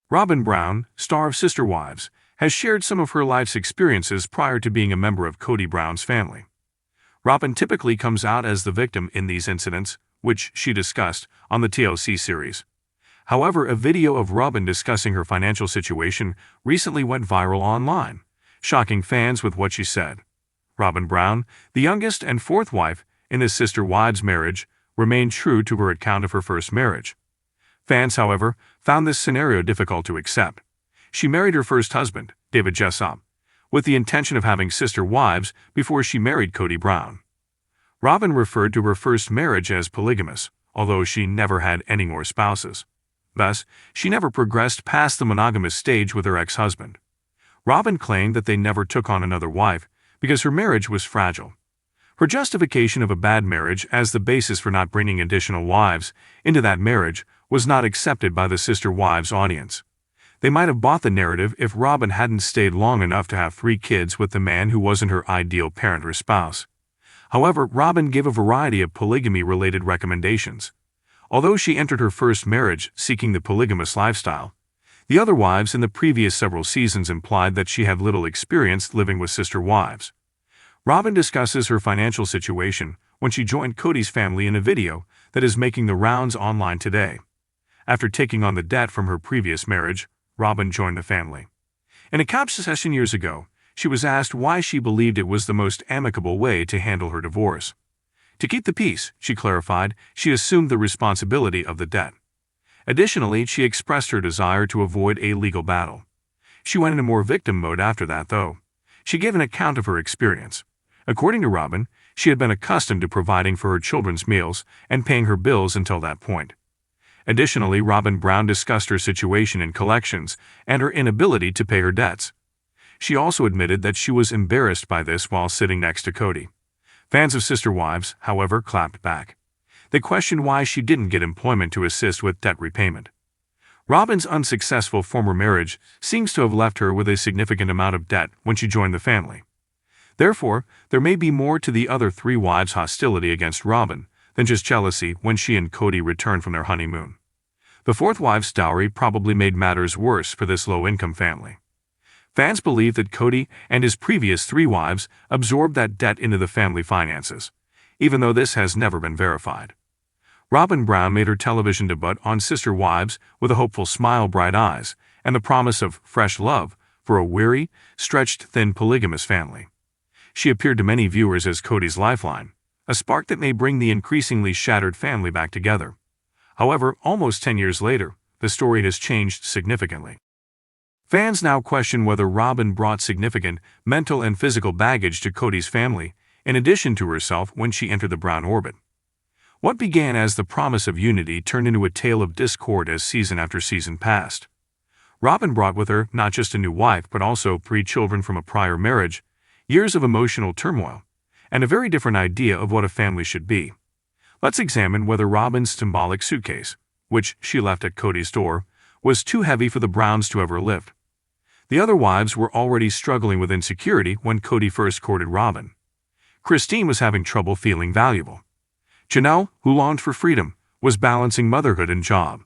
Robyn Brown, star of Sister Wives, has shared some of her life's experiences prior to being a member of Kody Brown's family. Robyn typically comes out as the victim in these incidents, which she discussed on the TLC series. However, a video of Robyn discussing her financial situation recently went viral online, shocking fans with what she said. Robyn Brown, the youngest and fourth wife in the Sister Wives marriage, remained true to her account of her first marriage. Fans, however, found this scenario difficult to accept. She married her first husband, David Jessop, with the intention of having sister wives before she married Kody Brown. Robyn referred to her first marriage as polygamous, although she never had any more spouses. Thus, she never progressed past the monogamous stage with her ex-husband. Robyn claimed that they never took on another wife because her marriage was fragile. Her justification of a bad marriage as the basis for not bringing additional wives into that marriage was not accepted by the Sister Wives audience. They might have bought the narrative if Robyn hadn't stayed long enough to have 3 kids with the man who wasn't her ideal parent or spouse. However, Robyn gave a variety of polygamy-related recommendations. Although she entered her first marriage seeking the polygamous lifestyle, the other wives in the previous several seasons implied that she had little experience living with sister wives. Robyn discusses her financial situation when she joined Kody's family in a video that is making the rounds online today. After taking on the debt from her previous marriage, Robyn joined the family. In a couch session years ago, she was asked why she believed it was the most amicable way to handle her divorce. To keep the peace, she clarified, she assumed the responsibility of the debt. Additionally, she expressed her desire to avoid a legal battle. She went into more victim mode after that, though. She gave an account of her experience. According to Robyn, she had been accustomed to providing for her children's meals and paying her bills until that point. Additionally, Robyn Brown discussed her situation in collections and her inability to pay her debts. She also admitted that she was embarrassed by this while sitting next to Kody. Fans of Sister Wives, however, clapped back. They questioned why she didn't get employment to assist with debt repayment. Robyn's unsuccessful former marriage seems to have left her with a significant amount of debt when she joined the family. Therefore, there may be more to the other 3 wives' hostility against Robyn than just jealousy when she and Kody returned from their honeymoon. The fourth wife's dowry probably made matters worse for this low-income family. Fans believe that Kody and his previous 3 wives absorbed that debt into the family finances, even though this has never been verified. Robyn Brown made her television debut on Sister Wives with a hopeful smile, bright eyes, and the promise of fresh love for a weary, stretched thin polygamous family. She appeared to many viewers as Kody's lifeline, a spark that may bring the increasingly shattered family back together. However, almost 10 years later, the story has changed significantly. Fans now question whether Robyn brought significant mental and physical baggage to Kody's family, in addition to herself when she entered the Brown orbit. What began as the promise of unity turned into a tale of discord as season after season passed. Robyn brought with her not just a new wife but also 3 children from a prior marriage, years of emotional turmoil, and a very different idea of what a family should be. Let's examine whether Robyn's symbolic suitcase, which she left at Kody's door, was too heavy for the Browns to ever lift. The other wives were already struggling with insecurity when Kody first courted Robyn. Christine was having trouble feeling valuable. Janelle, who longed for freedom, was balancing motherhood and job.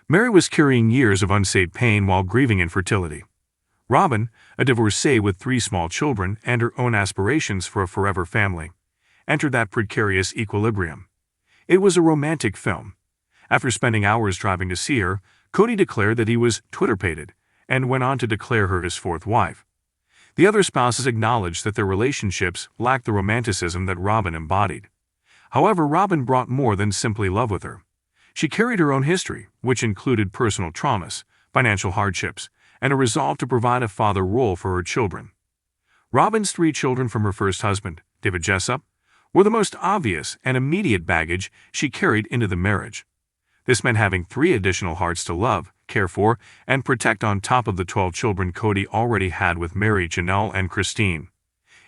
Meri was carrying years of unsaid pain while grieving infertility. Robyn, a divorcee with 3 small children and her own aspirations for a forever family, entered that precarious equilibrium. It was a romantic film. After spending hours driving to see her, Kody declared that he was Twitter-pated and went on to declare her his 4th wife. The other spouses acknowledged that their relationships lacked the romanticism that Robyn embodied. However, Robyn brought more than simply love with her. She carried her own history, which included personal traumas, financial hardships, and a resolve to provide a father role for her children. Robyn's 3 children from her first husband, David Jessop, were the most obvious and immediate baggage she carried into the marriage. This meant having 3 additional hearts to love, care for, and protect on top of the 12 children Kody already had with Meri, Janelle, and Christine.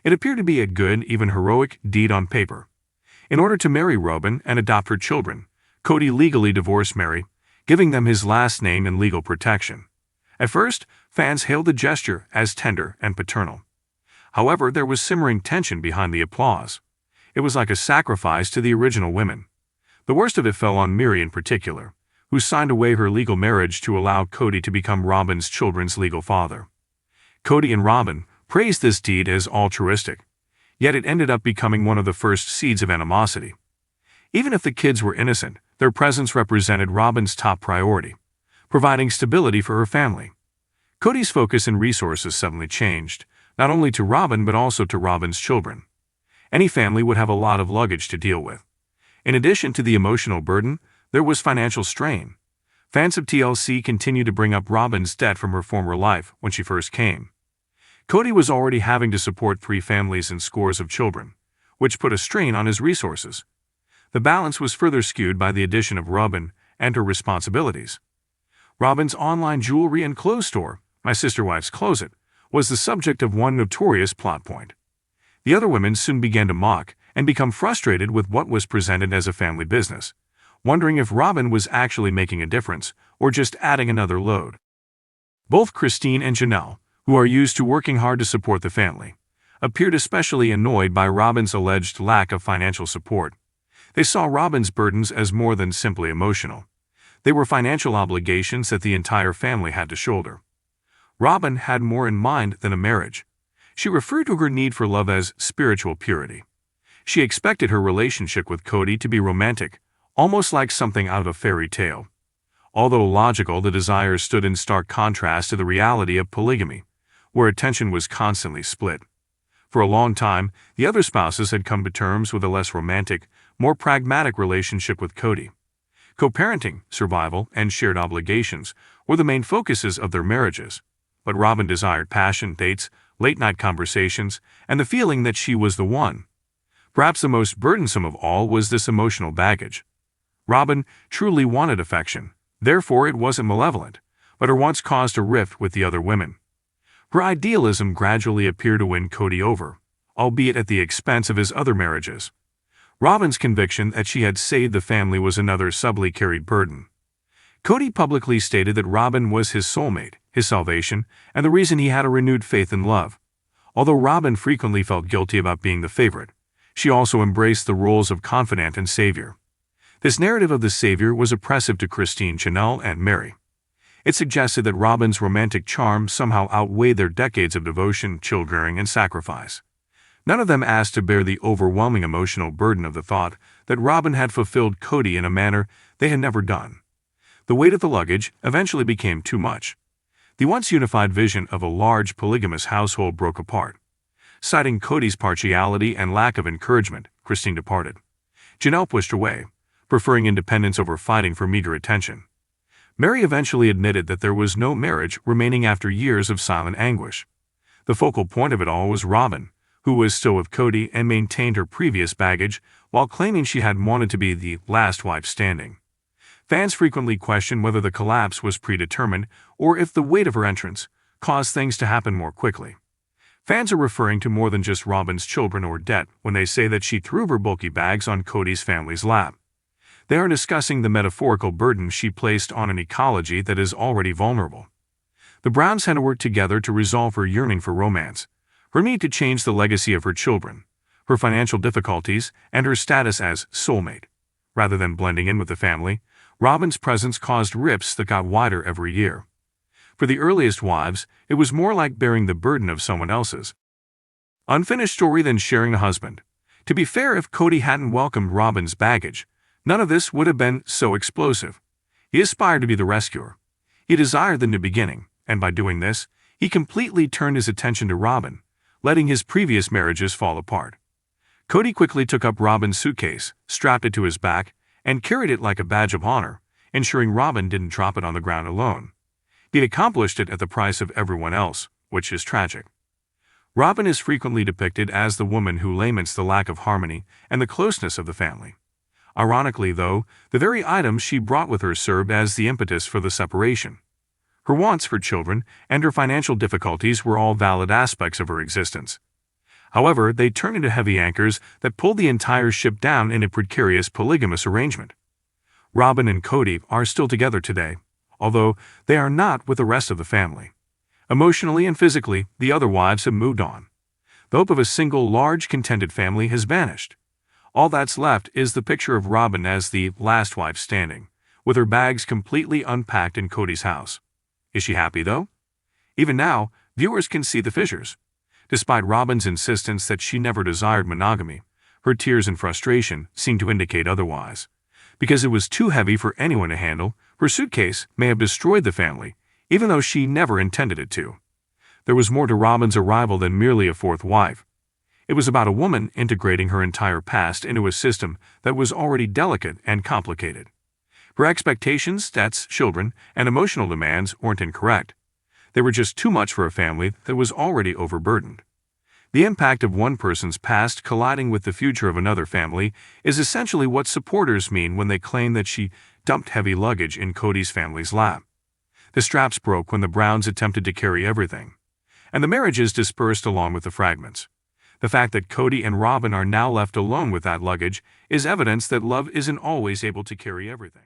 It appeared to be a good, even heroic, deed on paper. In order to marry Robyn and adopt her children, Kody legally divorced Meri, giving them his last name and legal protection. At first, fans hailed the gesture as tender and paternal. However, there was simmering tension behind the applause. It was like a sacrifice to the original women. The worst of it fell on Meri in particular, who signed away her legal marriage to allow Kody to become Robyn's children's legal father. Kody and Robyn praised this deed as altruistic, yet it ended up becoming one of the first seeds of animosity. Even if the kids were innocent, their presence represented Robyn's top priority, providing stability for her family. Kody's focus and resources suddenly changed, not only to Robyn but also to Robyn's children. Any family would have a lot of luggage to deal with. In addition to the emotional burden, there was financial strain. Fans of TLC continued to bring up Robyn's debt from her former life when she first came. Kody was already having to support 3 families and scores of children, which put a strain on his resources. The balance was further skewed by the addition of Robyn and her responsibilities. Robyn's online jewelry and clothes store, My Sister Wife's Closet, was the subject of one notorious plot point. The other women soon began to mock and become frustrated with what was presented as a family business, wondering if Robyn was actually making a difference or just adding another load. Both Christine and Janelle, who are used to working hard to support the family, appeared especially annoyed by Robyn's alleged lack of financial support. They saw Robyn's burdens as more than simply emotional. They were financial obligations that the entire family had to shoulder. Robyn had more in mind than a marriage. She referred to her need for love as spiritual purity. She expected her relationship with Kody to be romantic, almost like something out of a fairy tale. Although logical, the desires stood in stark contrast to the reality of polygamy, where attention was constantly split. For a long time, the other spouses had come to terms with a less romantic, more pragmatic relationship with Kody. Co-parenting, survival, and shared obligations were the main focuses of their marriages, but Robyn desired passion, dates, late-night conversations, and the feeling that she was the one. Perhaps the most burdensome of all was this emotional baggage. Robyn truly wanted affection, therefore it wasn't malevolent, but her wants caused a rift with the other women. Her idealism gradually appeared to win Kody over, albeit at the expense of his other marriages. Robyn's conviction that she had saved the family was another subtly carried burden. Kody publicly stated that Robyn was his soulmate, his salvation, and the reason he had a renewed faith in love. Although Robyn frequently felt guilty about being the favorite, she also embraced the roles of confidant and savior. This narrative of the savior was oppressive to Christine, Janelle, and Meri. It suggested that Robyn's romantic charm somehow outweighed their decades of devotion, childbearing, and sacrifice. None of them asked to bear the overwhelming emotional burden of the thought that Robyn had fulfilled Kody in a manner they had never done. The weight of the luggage eventually became too much. The once unified vision of a large polygamous household broke apart. Citing Kody's partiality and lack of encouragement, Christine departed. Janelle pushed away, preferring independence over fighting for meager attention. Meri eventually admitted that there was no marriage remaining after years of silent anguish. The focal point of it all was Robyn, who was still with Kody and maintained her previous baggage while claiming she had wanted to be the last wife standing. Fans frequently questioned whether the collapse was predetermined or if the weight of her entrance caused things to happen more quickly. Fans are referring to more than just Robyn's children or debt when they say that she threw her bulky bags on Kody's family's lap. They are discussing the metaphorical burden she placed on an ecology that is already vulnerable. The Browns had to work together to resolve her yearning for romance, her need to change the legacy of her children, her financial difficulties, and her status as soulmate. Rather than blending in with the family, Robyn's presence caused rifts that got wider every year. For the earliest wives, it was more like bearing the burden of someone else's unfinished story than sharing a husband. To be fair, if Kody hadn't welcomed Robyn's baggage, none of this would have been so explosive. He aspired to be the rescuer. He desired the new beginning, and by doing this, he completely turned his attention to Robyn, letting his previous marriages fall apart. Kody quickly took up Robyn's suitcase, strapped it to his back, and carried it like a badge of honor, ensuring Robyn didn't drop it on the ground alone. He accomplished it at the price of everyone else, which is tragic. Robyn is frequently depicted as the woman who laments the lack of harmony and the closeness of the family. Ironically, though, the very items she brought with her served as the impetus for the separation. Her wants for children and her financial difficulties were all valid aspects of her existence. However, they turned into heavy anchors that pulled the entire ship down in a precarious polygamous arrangement. Robyn and Kody are still together today, although they are not with the rest of the family. Emotionally and physically, the other wives have moved on. The hope of a single, large, contented family has vanished. All that's left is the picture of Robyn as the last wife standing, with her bags completely unpacked in Kody's house. Is she happy, though? Even now, viewers can see the fissures. Despite Robyn's insistence that she never desired monogamy, her tears and frustration seem to indicate otherwise. Because it was too heavy for anyone to handle, her suitcase may have destroyed the family, even though she never intended it to. There was more to Robyn's arrival than merely a fourth wife. It was about a woman integrating her entire past into a system that was already delicate and complicated. Her expectations, debts, children, and emotional demands weren't incorrect. They were just too much for a family that was already overburdened. The impact of one person's past colliding with the future of another family is essentially what supporters mean when they claim that she dumped heavy luggage in Kody's family's lap. The straps broke when the Browns attempted to carry everything, and the marriages dispersed along with the fragments. The fact that Kody and Robyn are now left alone with that luggage is evidence that love isn't always able to carry everything.